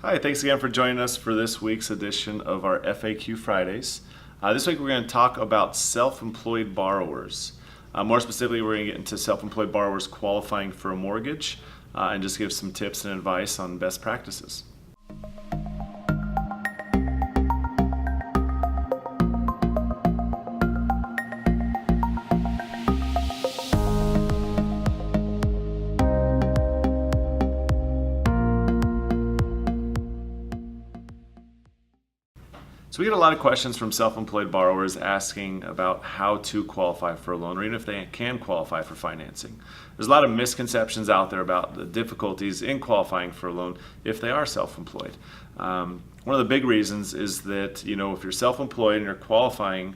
Hi, thanks again for joining us for this week's edition of our FAQ Fridays. This week we're going to talk about self-employed borrowers. More specifically, we're going to get into self-employed borrowers qualifying for a mortgage and just give some tips and advice on best practices. So we get a lot of questions from self-employed borrowers asking about how to qualify for a loan, or even if they can qualify for financing. There's a lot of misconceptions out there about the difficulties in qualifying for a loan if they are self-employed. One of the big reasons is that, if you're self-employed and you're qualifying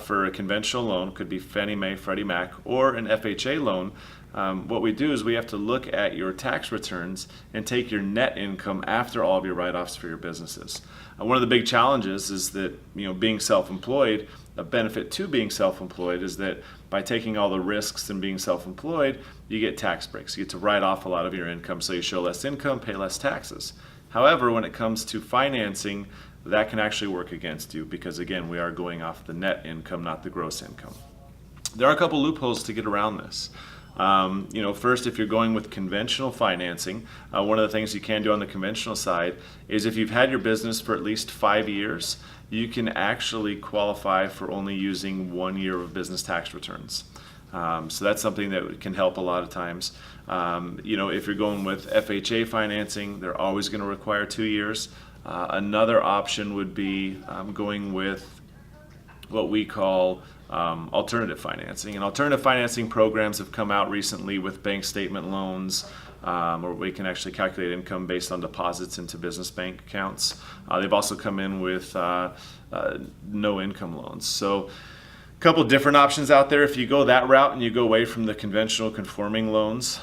for a conventional loan, could be Fannie Mae, Freddie Mac, or an FHA loan, what we do is we have to look at your tax returns and take your net income after all of your write-offs for your businesses. One of the big challenges is that, being self-employed, a benefit to being self-employed is that by taking all the risks and being self-employed, you get tax breaks. You get to write off a lot of your income, so you show less income, pay less taxes. However, when it comes to financing, that can actually work against you because, again, we are going off the net income, not the gross income. There are a couple loopholes to get around this. First, if you're going with conventional financing, one of the things you can do on the conventional side is if you've had your business for at least 5 years, you can actually qualify for only using 1 year of business tax returns. So that's something that can help a lot of times. If you're going with FHA financing, they're always going to require 2 years. Another option would be going with what we call alternative financing. And alternative financing programs have come out recently with bank statement loans, where we can actually calculate income based on deposits into business bank accounts. They've also come in with no income loans. So a couple different options out there. If you go that route and you go away from the conventional conforming loans,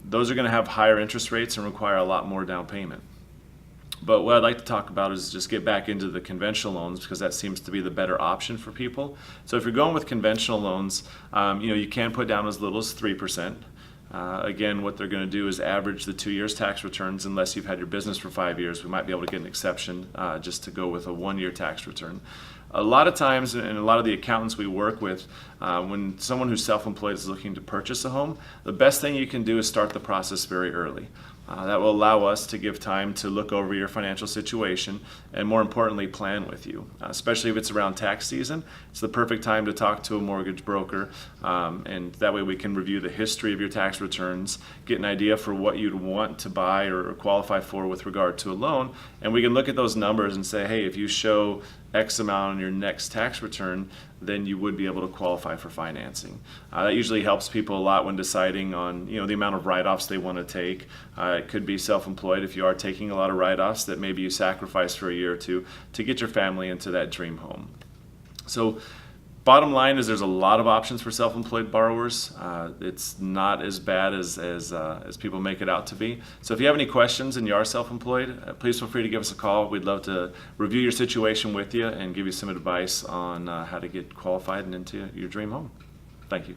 those are going to have higher interest rates and require a lot more down payment. But what I'd like to talk about is just get back into the conventional loans because that seems to be the better option for people. So if you're going with conventional loans, you can put down as little as 3%. Again, what they're going to do is average the 2 years tax returns unless you've had your business for 5 years. We might be able to get an exception just to go with a 1 year tax return. A lot of times, and a lot of the accountants we work with, when someone who's self-employed is looking to purchase a home, the best thing you can do is start the process very early. That will allow us to give time to look over your financial situation and, more importantly, plan with you. Especially if it's around tax season, it's the perfect time to talk to a mortgage broker, and that way we can review the history of your tax returns, get an idea for what you'd want to buy or qualify for with regard to a loan, and we can look at those numbers and say, hey, if you show X amount on your next tax return, then you would be able to qualify for financing. That usually helps people a lot when deciding on the amount of write-offs they want to take. It could be self-employed if you are taking a lot of write-offs that maybe you sacrifice for a year or two to get your family into that dream home. So bottom line is there's a lot of options for self-employed borrowers. It's not as bad as people make it out to be. So if you have any questions and you are self-employed, please feel free to give us a call. We'd love to review your situation with you and give you some advice on how to get qualified and into your dream home. Thank you.